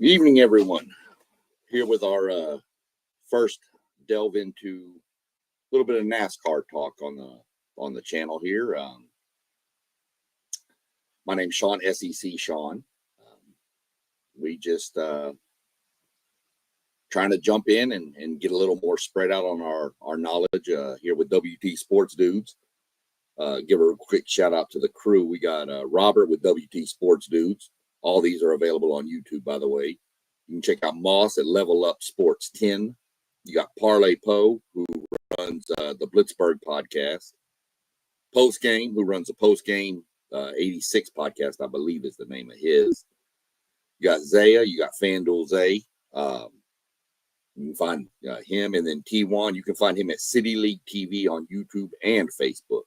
Good evening, everyone. Here with our first delve into a little bit of NASCAR talk on the channel here. My name's Sean, SEC Sean. We just trying to jump in and get a little more spread out on our knowledge here with WT Sports Dudes. Give a quick shout out to the crew. We got Robert with WT Sports Dudes. All these are available on YouTube, by the way. You can check out Moss at Level Up Sports 10. You got Parlay Poe, who runs the Blitzburg podcast. Post Game, who runs the Post Game 86 podcast, I believe is the name of his. You got Zaya, you got FanDuel Zay. You can find him, and then T1. You can find him at City League TV on YouTube and Facebook.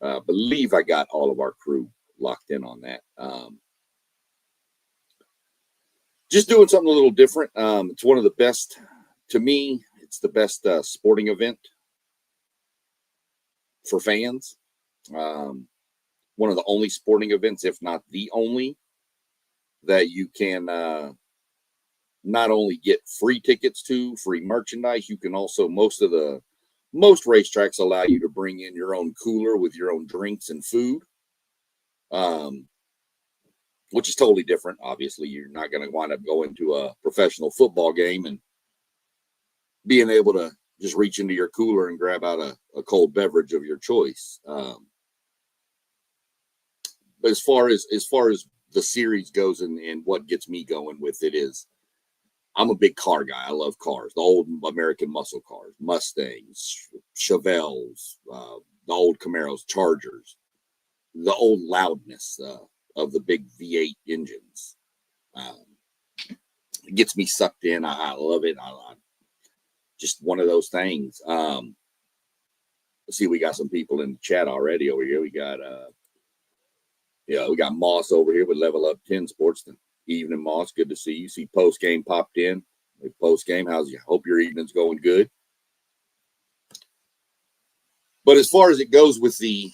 I believe I got all of our crew locked in on that. Just doing something a little different. It's one of the best, to me, it's the best sporting event for fans. One of the only sporting events, if not the only, that you can not only get free tickets to, free merchandise, you can also, most racetracks allow you to bring in your own cooler with your own drinks and food. Which is totally different. Obviously, you're not going to wind up going to a professional football game and being able to just reach into your cooler and grab out a cold beverage of your choice. But as far as the series goes and what gets me going with it is, I'm a big car guy. I love cars, the old American muscle cars, Mustangs, Chevelles, the old Camaros, Chargers, the old loudness of the big V8 engines. It gets me sucked in. I love it. I just one of those things. Let's see, we got some people in the chat already over here. We got we got Moss over here with Level Up 10 Sports. Evening, Moss. Good to see you. See Post Game popped in. Post Game, how's you? Hope your evening's going good. But as far as it goes with the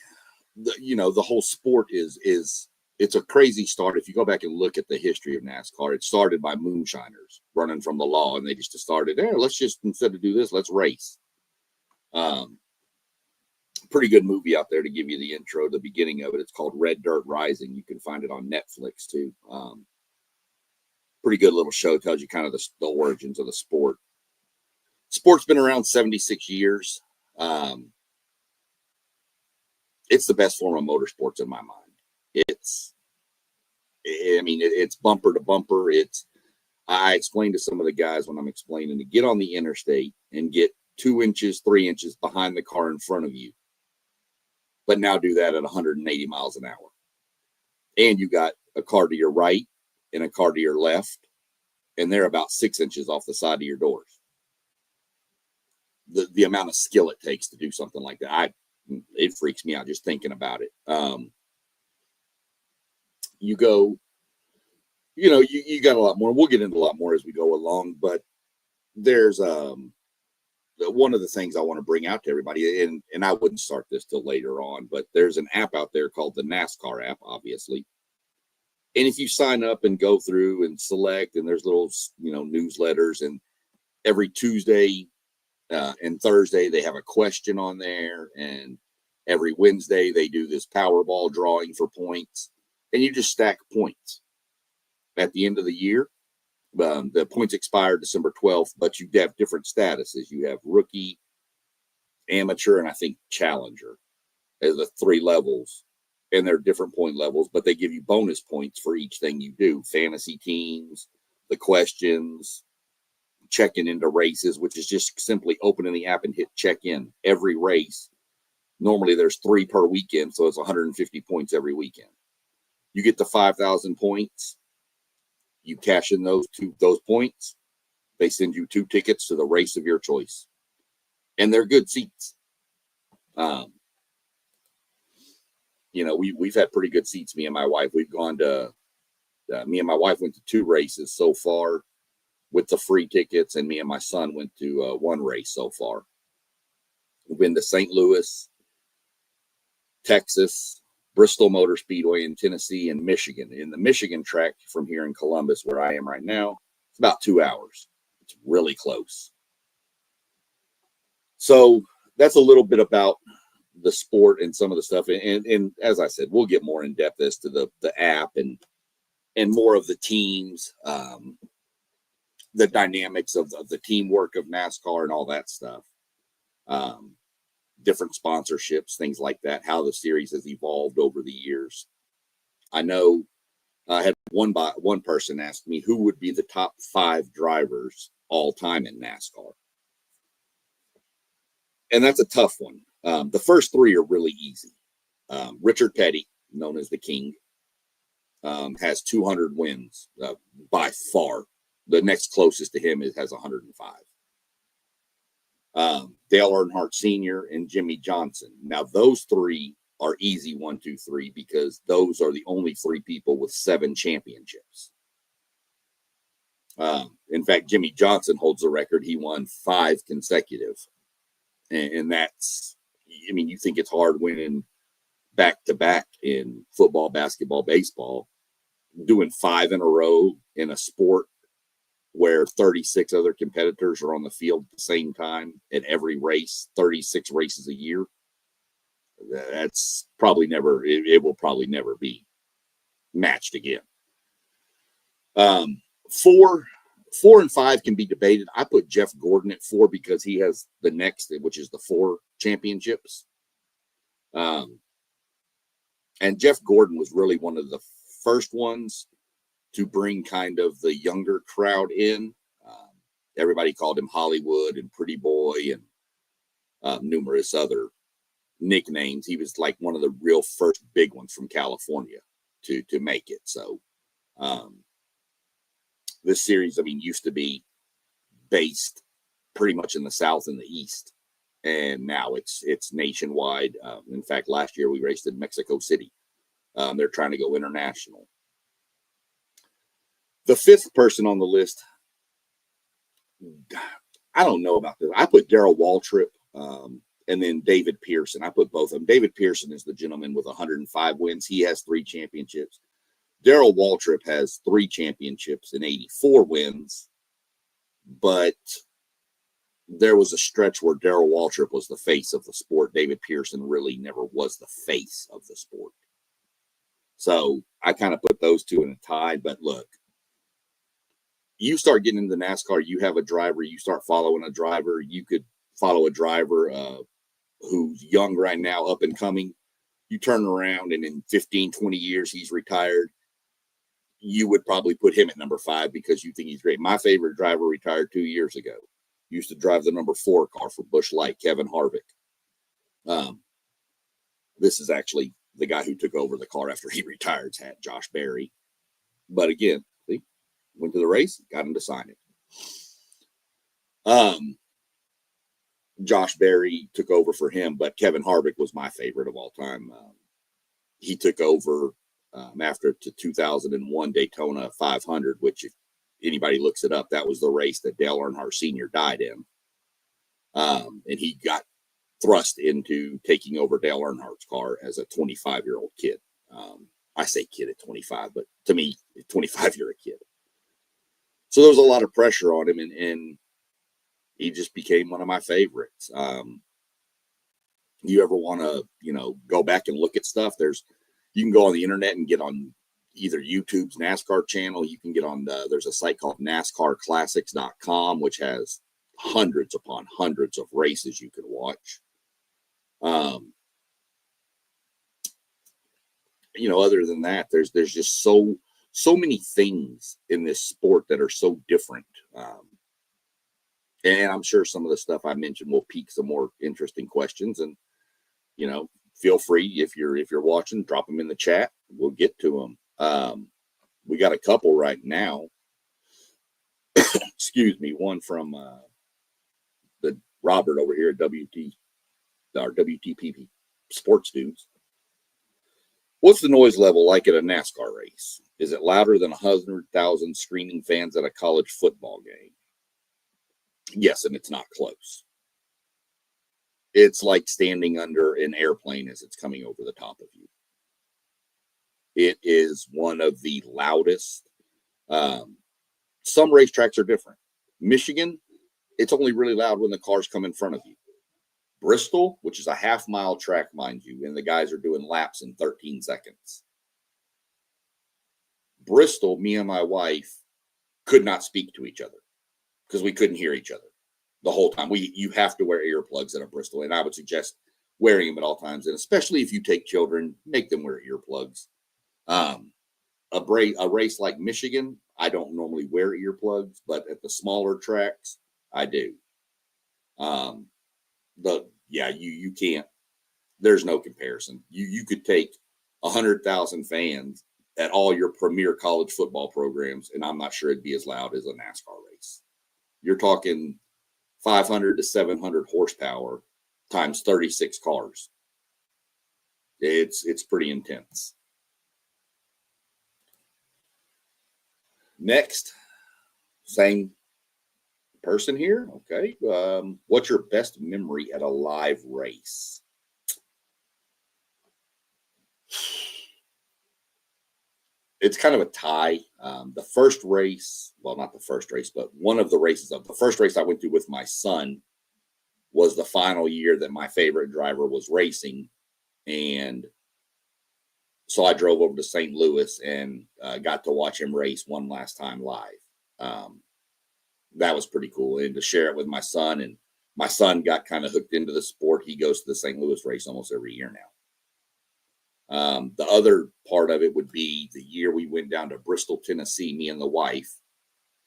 whole sport is it's a crazy start. If you go back and look at the history of NASCAR, it started by moonshiners running from the law, and they just started there. Let's just, instead of do this, let's race. Pretty good movie out there to give you the intro, the beginning of it. It's called Red Dirt Rising. You can find it on Netflix too. Pretty good little show. Tells you kind of the origins of the sport. Sport's been around 76 years. It's the best form of motorsports in my mind. It's bumper to bumper. I explain to some of the guys when I'm explaining to get on the interstate and get 2 inches, 3 inches behind the car in front of you, but now do that at 180 miles an hour. And you got a car to your right and a car to your left, and they're about 6 inches off the side of your doors. The amount of skill it takes to do something like that, it freaks me out just thinking about it. You go, you got a lot more. We'll get into a lot more as we go along, but there's one of the things I want to bring out to everybody, and I wouldn't start this till later on, but there's an app out there called the NASCAR app, obviously. And if you sign up and go through and select, and there's little, newsletters, and every Tuesday and Thursday they have a question on there, and every Wednesday they do this Powerball drawing for points, and you just stack points. At the end of the year, the points expire December 12th, but you have different statuses. You have rookie, amateur, and I think challenger as the 3 levels. And they're different point levels, but they give you bonus points for each thing you do. Fantasy teams, the questions, checking into races, which is just simply opening the app and hit check in every race. Normally there's 3 per weekend, so it's 150 points every weekend. You get the 5,000 points. You cash in those points. They send you 2 tickets to the race of your choice, and they're good seats. We've had pretty good seats. Me and my wife, we've gone to. Me and my wife went to 2 races so far with the free tickets, and me and my son went to 1 race so far. We've been to St. Louis, Texas, Bristol Motor Speedway in Tennessee, and Michigan. In the Michigan track from here in Columbus, where I am right now, it's about 2 hours. It's really close. So that's a little bit about the sport and some of the stuff. And as I said, we'll get more in depth as to the app and more of the teams, the dynamics of the teamwork of NASCAR and all that stuff. Different sponsorships, things like that, how the series has evolved over the years. I know I had one person ask me who would be the top 5 drivers all time in NASCAR. And that's a tough one. The first 3 are really easy. Richard Petty, known as the King, has 200 wins by far. The next closest to him has 105. Dale Earnhardt Sr. and Jimmy Johnson. Now, those 3 are easy 1, 2, 3 because those are the only 3 people with 7 championships. In fact, Jimmy Johnson holds the record. He won 5 consecutive. And that's, I mean, you think it's hard winning back-to-back in football, basketball, baseball. Doing 5 in a row in a sport where 36 other competitors are on the field at the same time at every race, 36 races a year. That's probably never, it will probably never be matched again. 4 and 5 can be debated. I put Jeff Gordon at 4 because he has the next, which is the 4 championships. And Jeff Gordon was really one of the first ones to bring kind of the younger crowd in. Everybody called him Hollywood and Pretty Boy and numerous other nicknames. He was like one of the real first big ones from California to make it. So this series, I mean, used to be based pretty much in the South and the East. And now it's nationwide. In fact, last year we raced in Mexico City. They're trying to go international. The 5th person on the list, I don't know about this. I put Darrell Waltrip and then David Pearson. I put both of them. David Pearson is the gentleman with 105 wins. He has 3 championships. Darrell Waltrip has 3 championships and 84 wins. But there was a stretch where Darrell Waltrip was the face of the sport. David Pearson really never was the face of the sport. So I kind of put those 2 in a tie. But look, you start getting into NASCAR, you have a driver, you start following a driver, you could follow a driver who's young right now, up and coming. You turn around and in 15, 20 years, he's retired. You would probably put him at number 5 because you think he's great. My favorite driver retired 2 years ago. Used to drive the number 4 car for Busch Light, Kevin Harvick. This is actually the guy who took over the car after he retired, had Josh Berry. But again, went to the race, got him to sign it. Josh Berry took over for him, but Kevin Harvick was my favorite of all time. He took over after the 2001 Daytona 500, which if anybody looks it up, that was the race that Dale Earnhardt Sr. died in. And he got thrust into taking over Dale Earnhardt's car as a 25-year-old kid. I say kid at 25, but to me, at 25, you're a kid. So there was a lot of pressure on him, and he just became one of my favorites. You ever want to, go back and look at stuff? You can go on the internet and get on either YouTube's NASCAR channel. You can get on there's a site called NASCARclassics.com, which has hundreds upon hundreds of races you can watch. Other than that, there's just so many things in this sport that are so different. And I'm sure some of the stuff I mentioned will pique some more interesting questions. And, feel free if you're watching, drop them in the chat. We'll get to them. We got a couple right now. Excuse me. One from the Robert over here at WTPP Sports Dudes. What's the noise level like at a NASCAR race? Is it louder than 100,000 screaming fans at a college football game? Yes, and it's not close. It's like standing under an airplane as it's coming over the top of you. It is one of the loudest. Some racetracks are different. Michigan, it's only really loud when the cars come in front of you. Bristol, which is a half-mile track, mind you, and the guys are doing laps in 13 seconds. Bristol, me and my wife could not speak to each other because we couldn't hear each other the whole time. You have to wear earplugs at a Bristol, and I would suggest wearing them at all times, and especially if you take children, make them wear earplugs. A race like Michigan, I don't normally wear earplugs, but at the smaller tracks, I do. You can't. There's no comparison. You could take 100,000 fans at all your premier college football programs, and I'm not sure it'd be as loud as a NASCAR race. You're talking 500 to 700 horsepower times 36 cars. It's pretty intense. Next, same person here. Okay. What's your best memory at a live race? It's kind of a tie. The first race, well, not the first race, but one of the races of the first race I went to with my son was the final year that my favorite driver was racing. And so I drove over to St. Louis and got to watch him race one last time live. That was pretty cool. And to share it with my son, and my son got kind of hooked into the sport. He goes to the St. Louis race almost every year now. The other part of it would be the year we went down to Bristol, Tennessee, me and the wife.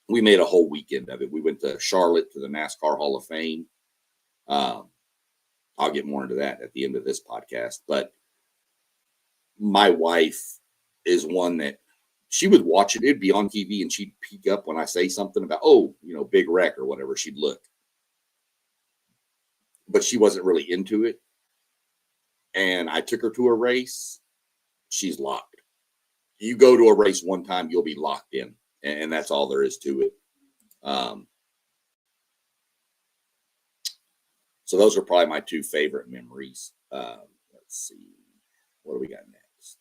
We made a whole weekend of it. We went to Charlotte to the NASCAR Hall of Fame. I'll get more into that at the end of this podcast. But my wife is one that she would watch it. It'd be on TV and she'd peek up when I say something about, big wreck or whatever. She'd look. But she wasn't really into it. And I took her to a race. She's locked. You go to a race one time, you'll be locked in. And that's all there is to it. So those are probably my two favorite memories. Let's see. What do we got next?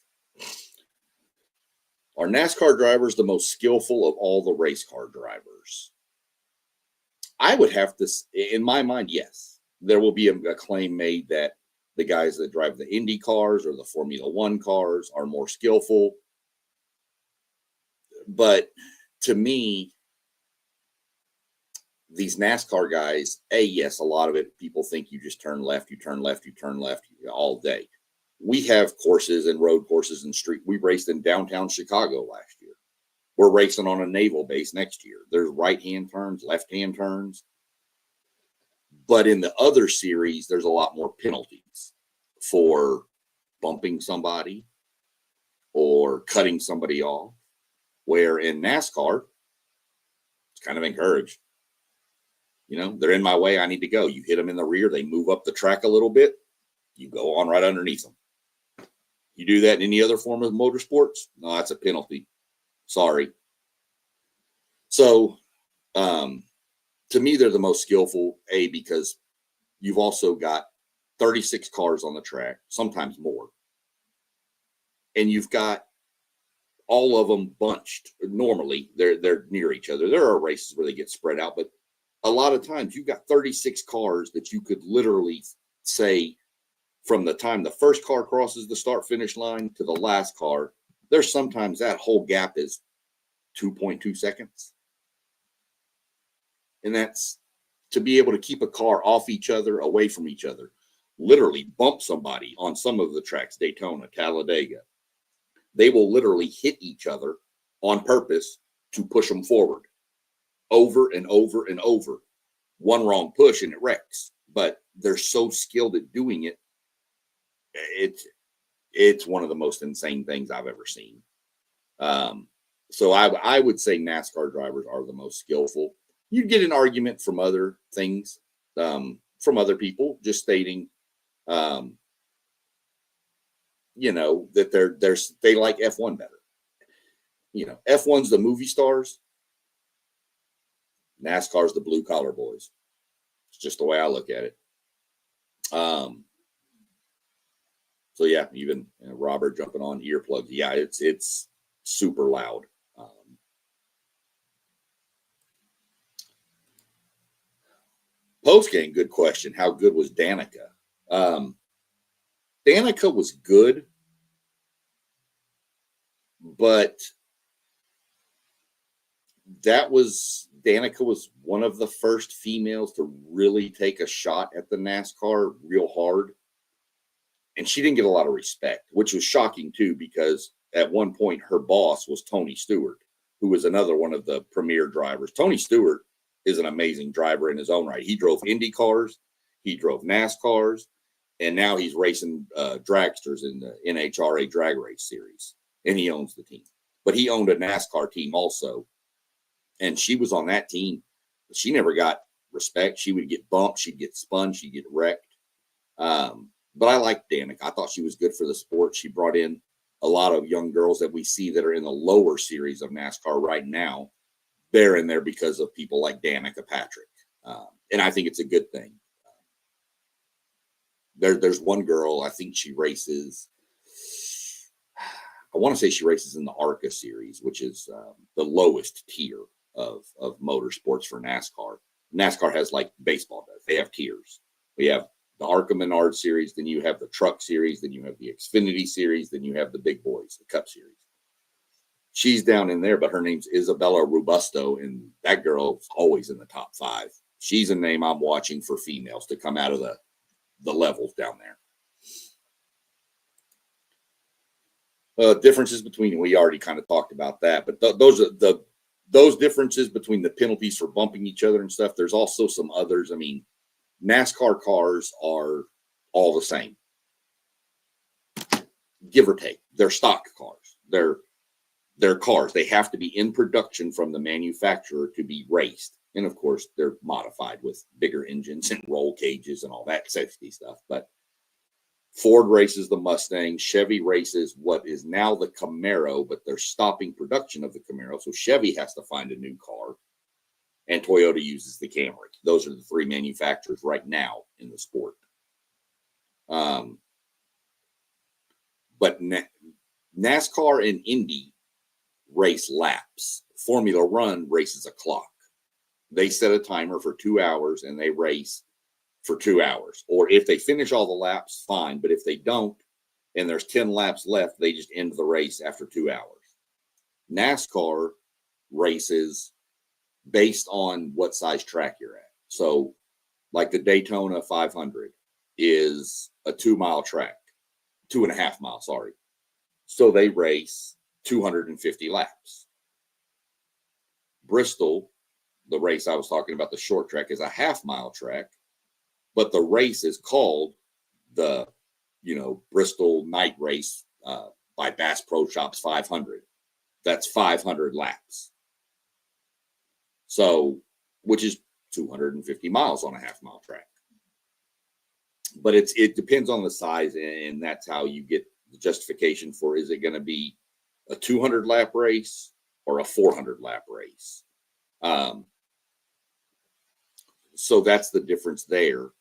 Are NASCAR drivers the most skillful of all the race car drivers? I would have to, in my mind, yes. There will be a claim made that the guys that drive the Indy cars or the Formula One cars are more skillful. But to me, these NASCAR guys, yes, a lot of it, people think you just turn left, you turn left, you turn left all day. We have courses and road courses and street. We raced in downtown Chicago last year. We're racing on a naval base next year. There's right-hand turns, left-hand turns. But in the other series, there's a lot more penalties for bumping somebody or cutting somebody off, where in NASCAR, it's kind of encouraged. They're in my way. I need to go. You hit them in the rear. They move up the track a little bit. You go on right underneath them. You do that in any other form of motorsports? No, that's a penalty. Sorry. So, to me, they're the most skillful, because you've also got 36 cars on the track, sometimes more. And you've got all of them bunched. Normally, they're near each other. There are races where they get spread out, but a lot of times you've got 36 cars that you could literally say from the time the first car crosses the start-finish line to the last car, there's sometimes that whole gap is 2.2 seconds. And that's to be able to keep a car off each other, away from each other, literally bump somebody on some of the tracks, Daytona, Talladega. They will literally hit each other on purpose to push them forward over and over and over. One wrong push and it wrecks. But they're so skilled at doing it. It's one of the most insane things I've ever seen. So I would say NASCAR drivers are the most skillful. You get an argument from other things, from other people, just stating, that they like F1 better. F1's the movie stars. NASCAR's the blue collar boys. It's just the way I look at it. So yeah, even Robert jumping on earplugs. Yeah, it's super loud. Post game, good question. How good was Danica? Um, Danica was good, but Danica was one of the first females to really take a shot at the NASCAR real hard. And she didn't get a lot of respect, which was shocking too, because at one point her boss was Tony Stewart, who was another one of the premier drivers. Tony Stewart is an amazing driver in his own right. He drove Indy cars, he drove NASCARs, and now he's racing dragsters in the NHRA drag race series, and he owns the team. But he owned a NASCAR team also, and she was on that team. She never got respect. She would get bumped, she'd get spun, she'd get wrecked. But I liked Danica. I thought she was good for the sport. She brought in a lot of young girls that we see that are in the lower series of NASCAR right now. They're in there because of people like Danica Patrick. And I think it's a good thing. There's one girl, I think she races, I want to say she races in the ARCA series, which is the lowest tier of motorsports for NASCAR. NASCAR has like baseball does. They have tiers. We have the ARCA Menard series, then you have the Truck series, then you have the Xfinity series, then you have the Big Boys, the Cup series. She's down in there, but her name's Isabella Robusto, and that girl's always in the top 5. She's a name I'm watching for females to come out of the levels down there. Differences between, we already kind of talked about that, but those differences between the penalties for bumping each other and stuff, there's also some others. I mean, NASCAR cars are all the same, give or take. They're stock cars. They're cars. They have to be in production from the manufacturer to be raced. And of course, they're modified with bigger engines and roll cages and all that safety stuff. But Ford races the Mustang. Chevy races what is now the Camaro, but they're stopping production of the Camaro. So Chevy has to find a new car. And Toyota uses the Camry. Those are the 3 manufacturers right now in the sport. But NASCAR and Indy race laps. Formula One races a clock. They set a timer for 2 hours and they race for 2 hours. Or if they finish all the laps, fine. But if they don't, and there's 10 laps left, they just end the race after 2 hours. NASCAR races based on what size track you're at. So like the Daytona 500 is a 2-mile track, 2.5 miles, sorry. So they race 250 laps. Bristol, the race I was talking about, the short track, is a 1/2-mile track, but the race is called the, Bristol Night Race by Bass Pro Shops 500. That's 500 laps. So, which is 250 miles on a 1/2-mile track. But it depends on the size, and that's how you get the justification for, is it going to be a 200-lap race or a 400-lap race? So that's the difference there.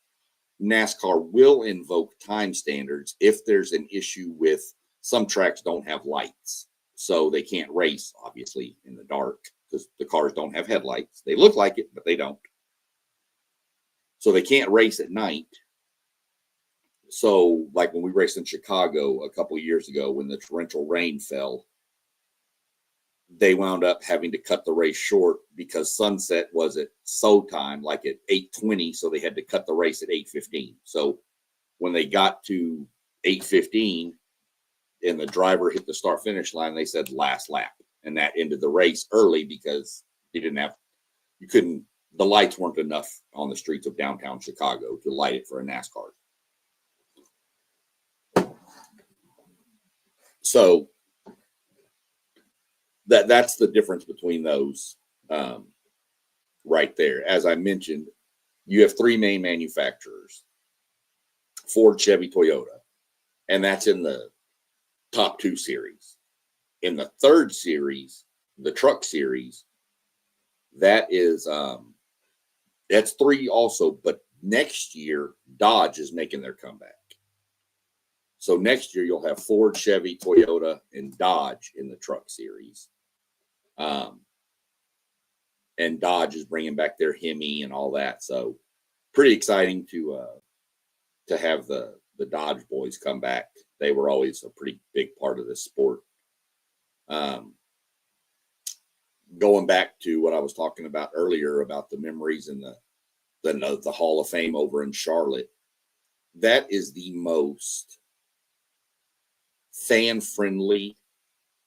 NASCAR will invoke time standards if there's an issue with some tracks don't have lights. So they can't race, obviously, in the dark because the cars don't have headlights. They look like it, but they don't. So they can't race at night. So like when we raced in Chicago a couple of years ago, when the torrential rain fell, they wound up having to cut the race short because sunset was at SO time, like at 8:20. So they had to cut the race at 8:15. So when they got to 8:15 and the driver hit the start finish line, they said last lap. And that ended the race early because the lights weren't enough on the streets of downtown Chicago to light it for a NASCAR. So that's the difference between those right there. As I mentioned, you have 3 main manufacturers: Ford, Chevy, Toyota, and that's in the top 2 series. In the 3rd series, the Truck series, that is that's 3 also, but next year Dodge is making their comeback. So next year you'll have Ford, Chevy, Toyota, and Dodge in the truck series. And Dodge is bringing back their Hemi and all that. So pretty exciting to have the Dodge boys come back. They were always a pretty big part of this sport. Going back to what I was talking about earlier about the memories and the Hall of Fame over in Charlotte, that is the most fan-friendly,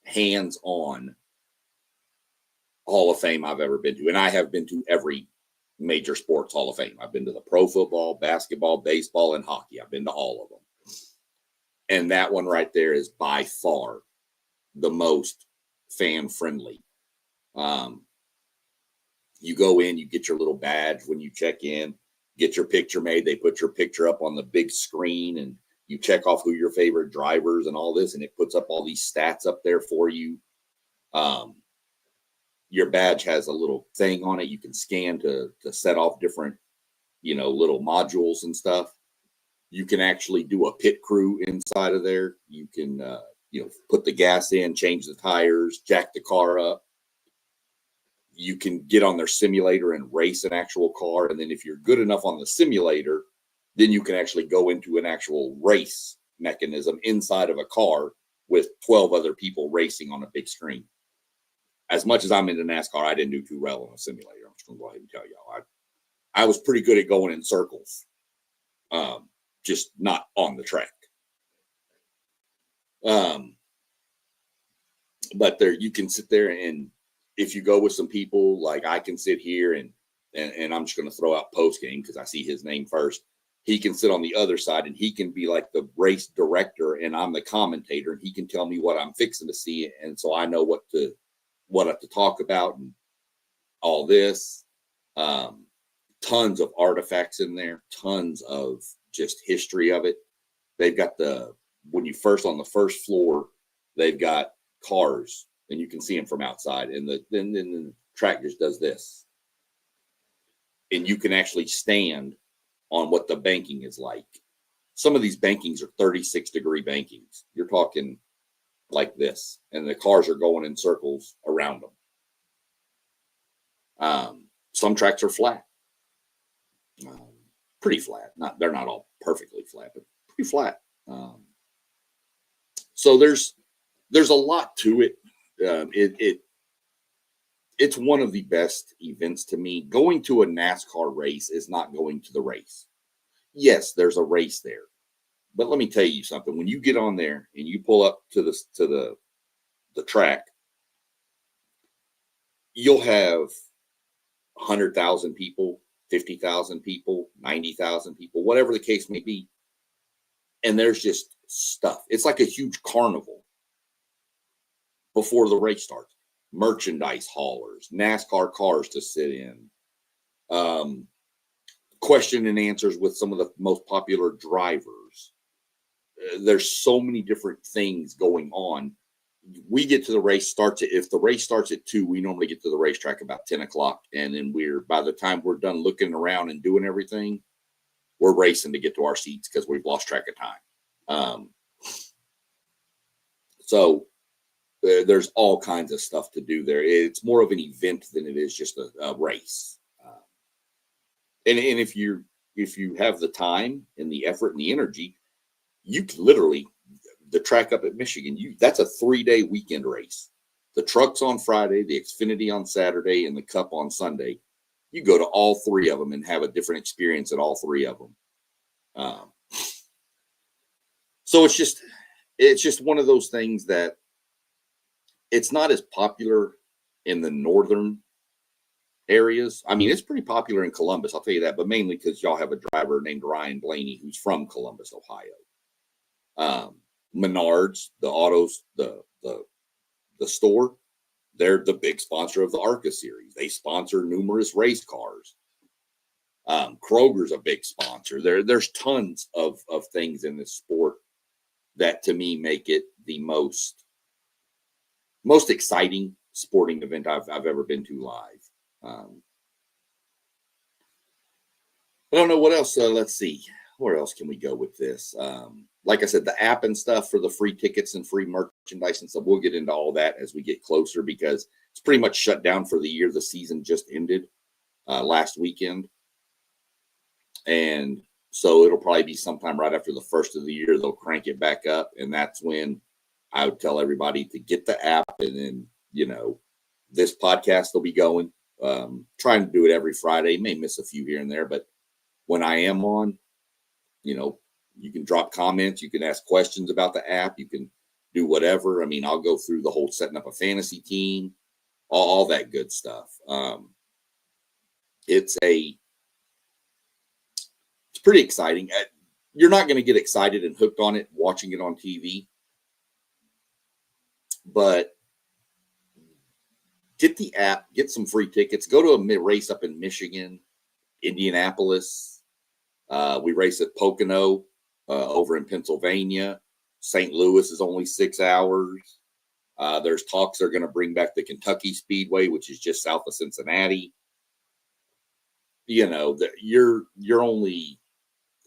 hands-on Hall of Fame I've ever been to. And I have been to every major sports Hall of Fame. I've been to the pro football, basketball, baseball, and hockey. I've been to all of them. And that one right there is by far the most fan-friendly. You go in, you get your little badge when you check in, get your picture made. They put your picture up on the big screen and you check off who your favorite drivers and all this, and it puts up all these stats up there for you. Your badge has a little thing on it you can scan to set off different, little modules and stuff. You can actually do a pit crew inside of there. You can, put the gas in, change the tires, jack the car up. You can get on their simulator and race an actual car. And then if you're good enough on the simulator, then you can actually go into an actual race mechanism inside of a car with 12 other people racing on a big screen. As much as I'm into NASCAR, I didn't do too well on a simulator. I'm just going to go ahead and tell y'all. I was pretty good at going in circles, just not on the track. But there, you can sit there, and if you go with some people, like I can sit here and I'm just going to throw out post game because I see his name first. He can sit on the other side and he can be like the race director, and I'm the commentator, and he can tell me what I'm fixing to see, and so I know what to talk about and all this. Tons of artifacts in there, tons of just history of it. They've got when you first on the first floor, they've got cars and you can see them from outside, and then the track just does this. And you can actually stand on what the banking is like. Some of these bankings are 36-degree bankings. You're talking like this, and the cars are going in circles around them. Some tracks are flat, pretty flat. They're not all perfectly flat, but pretty flat. So there's a lot to it. It's one of the best events to me. Going to a NASCAR race is not going to the race. Yes, there's a race there, but let me tell you something. When you get on there and you pull up to the track, you'll have 100,000 people, 50,000 people, 90,000 people, whatever the case may be. And there's just stuff. It's like a huge carnival before the race starts. Merchandise haulers, NASCAR cars to sit in, question and answers with some of the most popular drivers. There's so many different things going on. We get to the race if the race starts at 2, we normally get to the racetrack about 10 o'clock. And then by the time we're done looking around and doing everything, we're racing to get to our seats because we've lost track of time. So there's all kinds of stuff to do there. It's more of an event than it is just a race. And if you have the time and the effort and the energy, you can literally, the track up at Michigan, that's a 3-day weekend race. The truck's on Friday, the Xfinity on Saturday, and the Cup on Sunday. You go to all 3 of them and have a different experience at all 3 of them. So it's just one of those things that it's not as popular in the northern areas. I mean, it's pretty popular in Columbus, I'll tell you that, but mainly because y'all have a driver named Ryan Blaney who's from Columbus, Ohio. Menards, the autos, the store, they're the big sponsor of the ARCA series. They sponsor numerous race cars. Kroger's a big sponsor. There's tons of things in this sport that to me make it the most exciting sporting event I've ever been to live. I don't know what else. Let's see. Where else can we go with this? like I said, the app and stuff for the free tickets and free merchandise and stuff, we'll get into all that as we get closer because it's pretty much shut down for the year. The season just ended last weekend. And so it'll probably be sometime right after the first of the year, they'll crank it back up. And that's when I would tell everybody to get the app. And then, this podcast will be going. Trying to do it every Friday. May miss a few here and there, but when I am on, you can drop comments. You can ask questions about the app. You can do whatever. I mean, I'll go through the whole setting up a fantasy team, all that good stuff. It's pretty exciting. You're not going to get excited and hooked on it watching it on TV, but get the app, get some free tickets, go to a race up in Michigan, Indianapolis. We race at Pocono over in Pennsylvania. St. Louis is only 6 hours. There's talks they're going to bring back the Kentucky Speedway, which is just south of Cincinnati. You're only,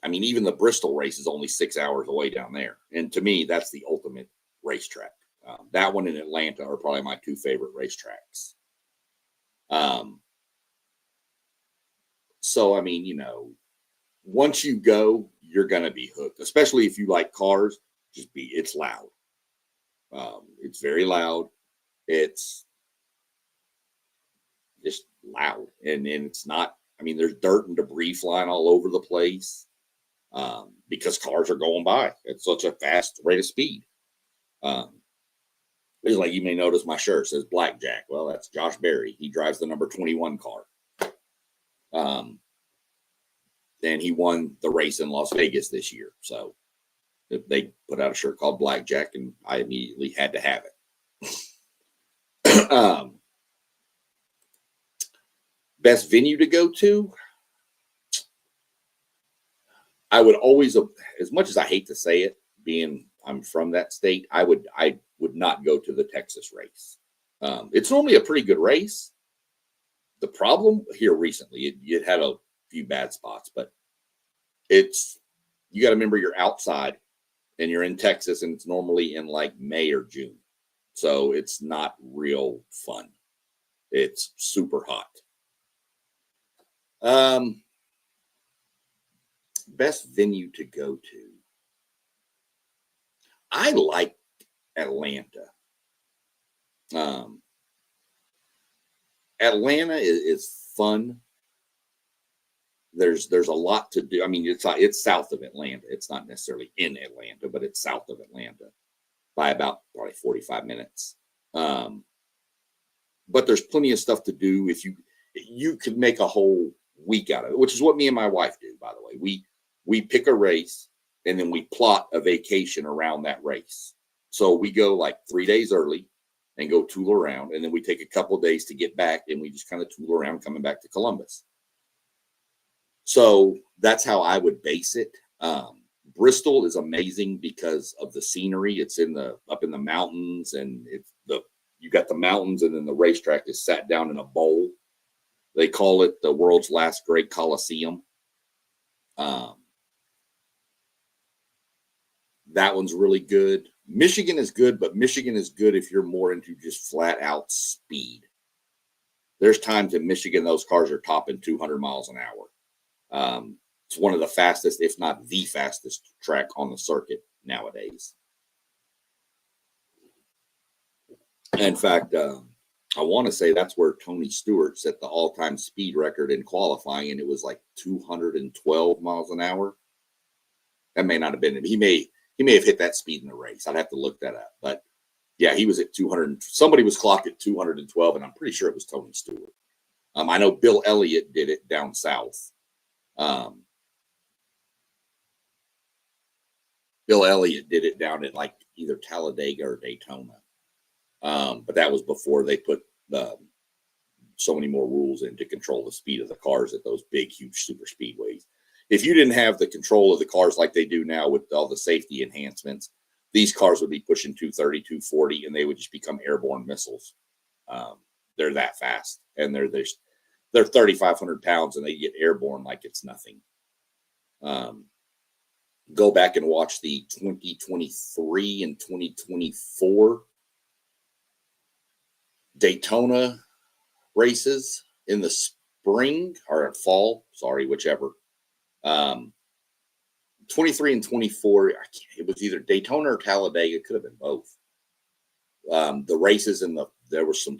even the Bristol race is only 6 hours away down there. And to me, that's the ultimate racetrack. That one in Atlanta are probably my two favorite racetracks. So, once you go, you're going to be hooked, especially if you like cars. It's loud. It's very loud. It's just loud. And it's not, there's dirt and debris flying all over the place because cars are going by at such a fast rate of speed. It's like you may notice my shirt says Blackjack. Well, that's Josh Berry. He drives the number 21 car. And he won the race in Las Vegas this year. So they put out a shirt called Blackjack, and I immediately had to have it. Best venue to go to? I would always, as much as I hate to say it, being I'm from that state, I would not go to the Texas race. It's normally a pretty good race. The problem here recently, it had a few bad spots, but you got to remember you're outside and you're in Texas, and it's normally in like May or June. So it's not real fun. It's super hot. Best venue to go to. I like Atlanta. Atlanta is fun. There's a lot to do. It's south of Atlanta. It's not necessarily in Atlanta, but it's south of Atlanta by about probably 45 minutes. But there's plenty of stuff to do. If you could make a whole week out of it, which is what me and my wife do, by the way. We pick a race and then we plot a vacation around that race. So we go like 3 days early and go tool around, and then we take a couple of days to get back, and we just kind of tool around coming back to Columbus. So that's how I would base it. Bristol is amazing because of the scenery. It's up in the mountains, and you got the mountains, and then the racetrack is sat down in a bowl. They call it the world's last great Coliseum. That one's really good. Michigan is good, but Michigan is good if you're more into just flat out speed. There's times in Michigan those cars are topping 200 miles an hour. It's one of the fastest, if not the fastest track on the circuit nowadays. In fact, I want to say that's where Tony Stewart set the all-time speed record in qualifying, and it was like 212 miles an hour. That may not have been it. He may have hit that speed in the race. I'd have to look that up. But yeah, he was at 200. Somebody was clocked at 212, and I'm pretty sure it was Tony Stewart. I know Bill Elliott did it down south. Bill Elliott did it down at like either Talladega or Daytona. But that was before they put so many more rules in to control the speed of the cars at those big, huge super speedways. If you didn't have the control of the cars like they do now with all the safety enhancements, these cars would be pushing 230, 240, and they would just become airborne missiles. They're that fast, and they're 3,500 pounds, and they get airborne like it's nothing. go back and watch the 2023 and 2024 Daytona races in the spring or fall, sorry, whichever. 23 and 24, it was either Daytona or Talladega. It could have been both. The races there were some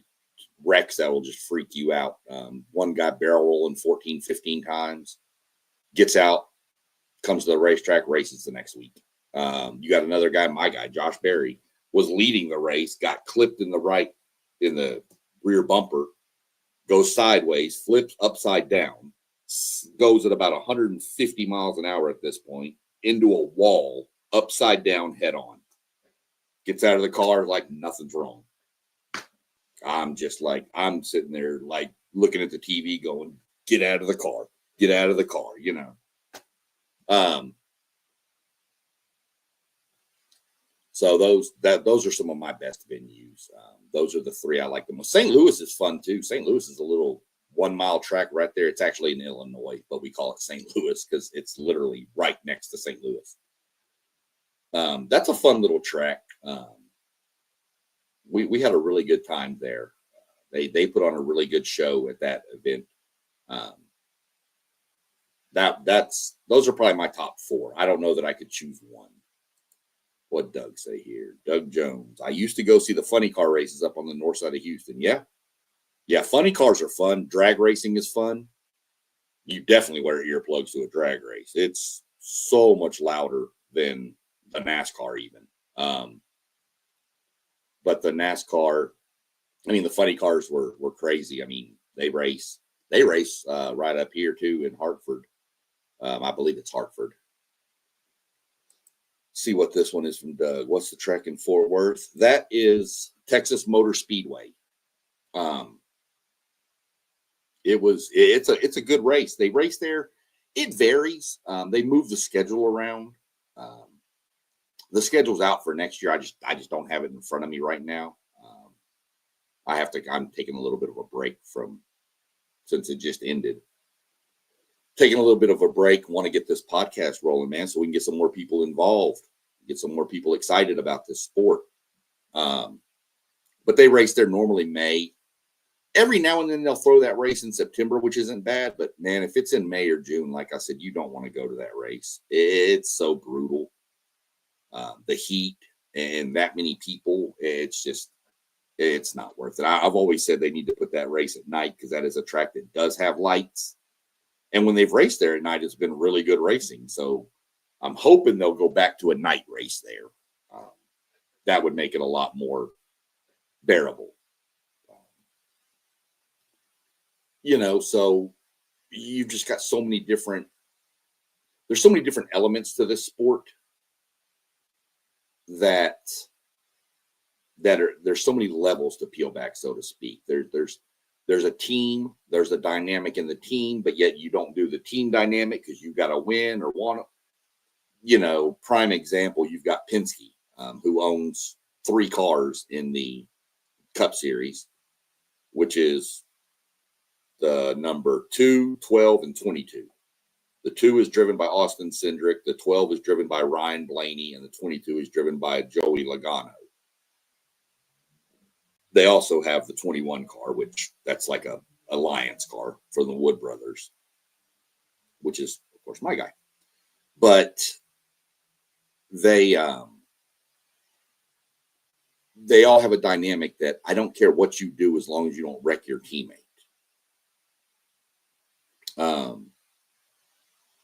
wrecks that will just freak you out. One guy barrel rolling 14, 15 times, gets out, comes to the racetrack, races the next week. You got another guy, my guy, Josh Berry, was leading the race, got clipped in the rear bumper, goes sideways, flips upside down, goes at about 150 miles an hour at this point into a wall, upside down, head on. Gets out of the car like nothing's wrong. I'm sitting there like looking at the TV going, get out of the car, you know. So those are some of my best venues. Those are the three I like the most. St. Louis is fun too. St. Louis is a little 1 mile track right there. It's actually in Illinois, but we call it St. Louis because it's literally right next to St. Louis. That's a fun little track. We had a really good time there. They put on a really good show at that event. Those are probably my top four. I don't know that I could choose one. What Doug say here? Doug Jones. I used to go see the funny car races up on the north side of Houston. Yeah, funny cars are fun. Drag racing is fun. You definitely wear earplugs to a drag race. It's so much louder than the NASCAR even. But the NASCAR, the funny cars were crazy. They race right up here too in Hartford. I believe it's Hartford. See what this one is from Doug. What's the track in Fort Worth? That is Texas Motor Speedway. It's a good race. They race there. It varies. They move the schedule around. The schedule's out for next year. I just don't have it in front of me right now. I'm taking a little bit of a break since it just ended. Taking a little bit of a break. Want to get this podcast rolling, man, so we can get some more people involved, get some more people excited about this sport. But they race there normally May. Every now and then they'll throw that race in September, which isn't bad. But man, if it's in May or June, like I said, you don't want to go to that race. It's so brutal. The heat and that many people, it's not worth it. I've always said they need to put that race at night because that is a track that does have lights. And when they've raced there at night, it's been really good racing. So I'm hoping they'll go back to a night race there. That would make it a lot more bearable. So you've just got there's so many different elements to this sport there's so many levels to peel back, so to speak. There's a team, there's a dynamic in the team, but yet you don't do the team dynamic because you've got to win or want to. Prime example, you've got Penske, who owns 3 cars in the Cup Series, which is the number 2, 12, and 22. The 2 is driven by Austin Cindric, the 12 is driven by Ryan Blaney, and the 22 is driven by Joey Logano. They also have the 21 car, which that's like a alliance car for the Wood brothers, which is, of course, my guy. But they all have a dynamic that I don't care what you do as long as you don't wreck your teammate.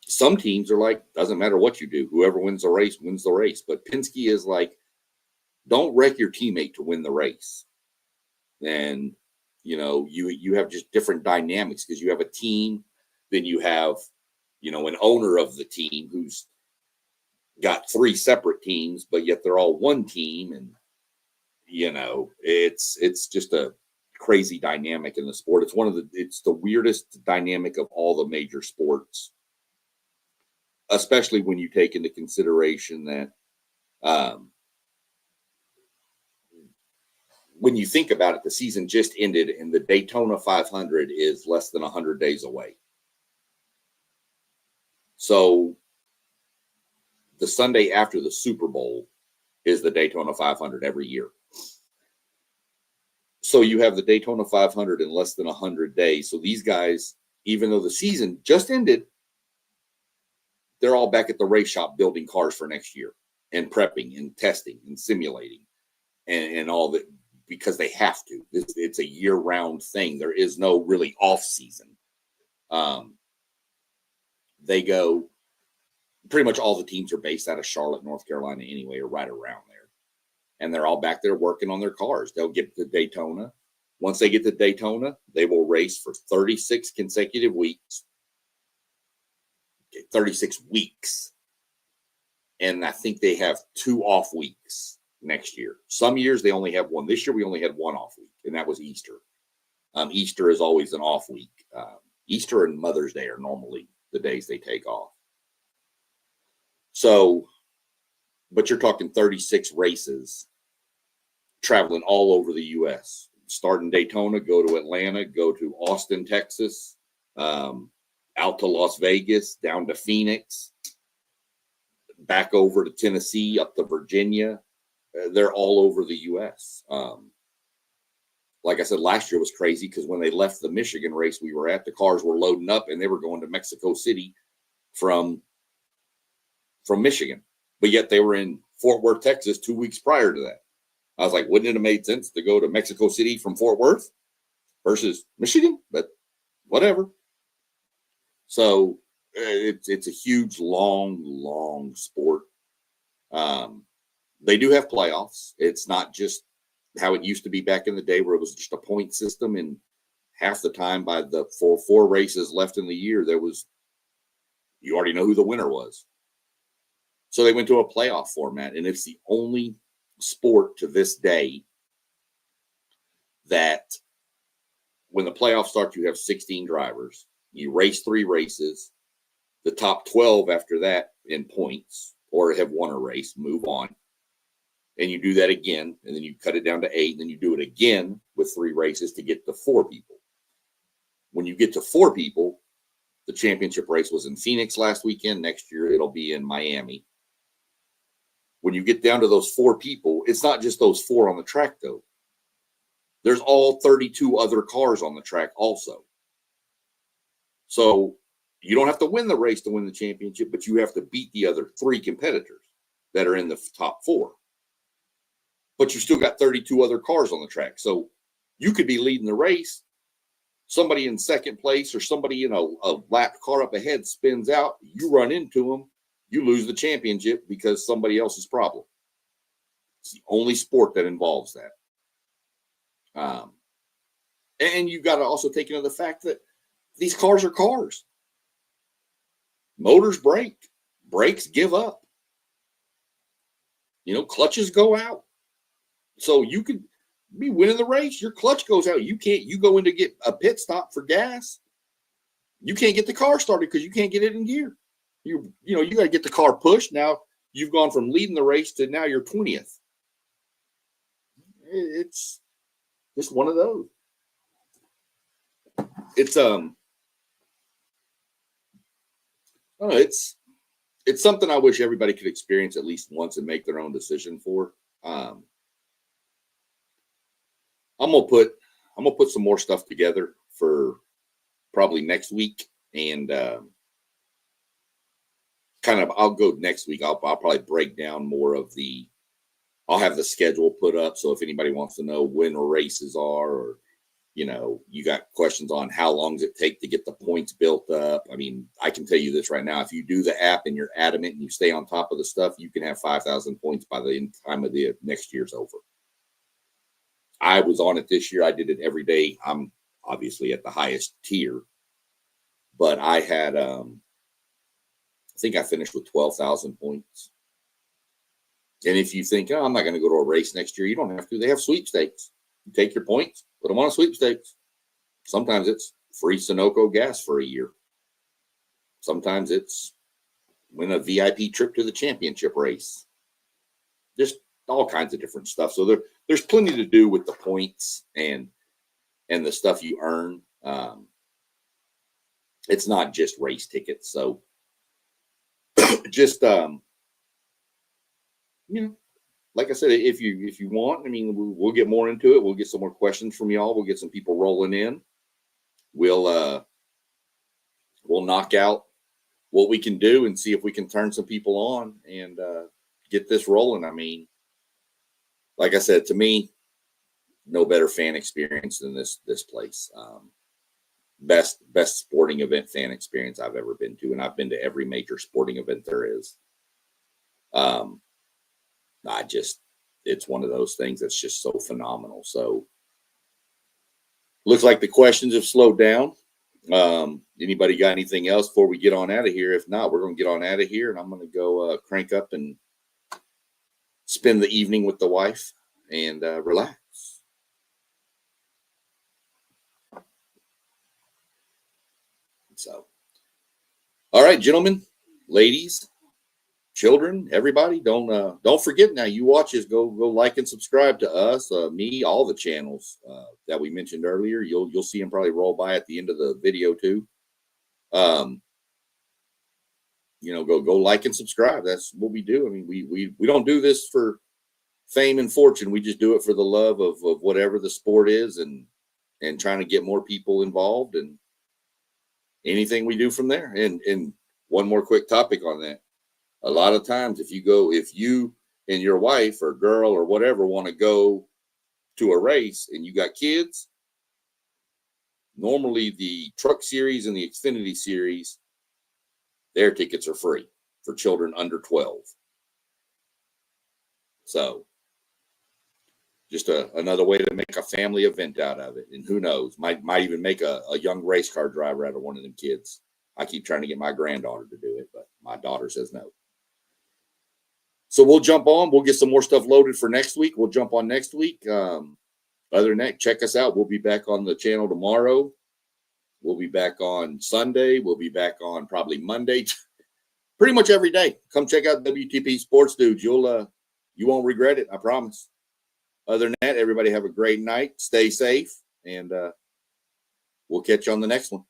Some teams are like, doesn't matter what you do. Whoever wins the race wins the race. But Penske is like, don't wreck your teammate to win the race. And, you have just different dynamics because you have a team. Then you have, an owner of the team who's got 3 separate teams, but yet they're all one team. And, it's just a crazy dynamic in the sport. It's the weirdest dynamic of all the major sports, especially when you take into consideration that when you think about it, the season just ended and the Daytona 500 is less than 100 days away. So the Sunday after the Super Bowl is the Daytona 500 every year. So you have the Daytona 500 in less than 100 days. So these guys, even though the season just ended, they're all back at the race shop building cars for next year and prepping and testing and simulating and all that, because they have to. It's a year-round thing. There is no really off season. They go, pretty much all the teams are based out of Charlotte, North Carolina anyway, or right around there. And they're all back there working on their cars. They'll get to Daytona. Once they get to Daytona, they will race for 36 consecutive weeks. 36 weeks. And I think they have 2 off weeks next year. Some years they only have 1. This year we only had 1 off week, and that was Easter. Easter is always an off week. Easter and Mother's Day are normally the days they take off. So, but you're talking 36 races traveling all over the U.S. Start in Daytona, go to Atlanta, go to Austin, Texas, out to Las Vegas, down to Phoenix, back over to Tennessee, up to Virginia. They're all over the U.S. Like I said, last year was crazy because when they left the Michigan race we were at, the cars were loading up and they were going to Mexico City from Michigan. But yet they were in Fort Worth, Texas 2 weeks prior to that. I was like, wouldn't it have made sense to go to Mexico City from Fort Worth versus Michigan? But whatever. So it's a huge, long sport. They do have playoffs. It's not just how it used to be back in the day where it was just a point system, and half the time by the four races left in the year, you already know who the winner was. So they went to a playoff format, and it's the only sport to this day that when the playoffs start, you have 16 drivers. You race 3 races. The top 12 after that in points or have won a race move on. And you do that again, and then you cut it down to 8, and then you do it again with 3 races to get to 4 people. When you get to 4 people, the championship race was in Phoenix last weekend. Next year, it'll be in Miami. When you get down to those 4 people, it's not just those 4 on the track, though. There's all 32 other cars on the track also. So you don't have to win the race to win the championship, but you have to beat the other 3 competitors that are in the top 4. But you still got 32 other cars on the track. So you could be leading the race. Somebody in second place or somebody in a lap car up ahead spins out. You run into them. You lose the championship because somebody else's problem. It's the only sport that involves that. And you've got to also take into the fact that these cars are cars. Motors break. Brakes give up. Clutches go out. So you could be winning the race. Your clutch goes out. You go in to get a pit stop for gas. You can't get the car started because you can't get it in gear. You got to get the car pushed. Now you've gone from leading the race to now you're 20th. It's just one of those. It's something I wish everybody could experience at least once and make their own decision for. I'm gonna put some more stuff together for probably next week, and I'll go next week. I'll probably break down more of I'll have the schedule put up, so if anybody wants to know when races are, or you got questions on how long does it take to get the points built up. I mean, I can tell you this right now: if you do the app and you're adamant and you stay on top of the stuff, you can have 5,000 points by the time of the next year's over. I was on it this year. I did it every day. I'm obviously at the highest tier, but I had, I think I finished with 12,000 points. And if you think, I'm not going to go to a race next year, you don't have to. They have sweepstakes. You take your points, put them on a sweepstakes. Sometimes it's free Sunoco gas for a year. Sometimes it's win a VIP trip to the championship race. Just all kinds of different stuff. So there's plenty to do with the points and the stuff you earn. It's not just race tickets. So just you know, like I said, if you want, I mean, we'll get more into it. We'll get some more questions from y'all. We'll get some people rolling in. We'll knock out what we can do and see if we can turn some people on and get this rolling. I mean, like I said, to me, no better fan experience than this place. Best sporting event fan experience I've ever been to, and I've been to every major sporting event there is. It's one of those things that's just so phenomenal. So looks like the questions have slowed down. Anybody got anything else before we get on out of here? If not, we're going to get on out of here, and I'm going to go crank up and spend the evening with the wife and relax. So, all right, gentlemen, ladies, children, everybody, don't forget now. You watch us, go like and subscribe to us, me, all the channels that we mentioned earlier. You'll see them probably roll by at the end of the video too. Go like and subscribe. That's what we do. I mean, we don't do this for fame and fortune. We just do it for the love of whatever the sport is, and trying to get more people involved, and anything we do from there. And one more quick topic on that. A lot of times, if you and your wife or girl or whatever want to go to a race and you got kids, normally the Truck Series and the Xfinity Series, their tickets are free for children under 12. So just another way to make a family event out of it. And who knows, might even make a young race car driver out of one of them kids. I keep trying to get my granddaughter to do it, but my daughter says no. So we'll jump on. We'll get some more stuff loaded for next week. We'll jump on next week. Other than that, check us out. We'll be back on the channel tomorrow. We'll be back on Sunday. We'll be back on probably Monday. Pretty much every day. Come check out WTP Sports Dudes. You won't regret it. I promise. Other than that, everybody have a great night. Stay safe, and we'll catch you on the next one.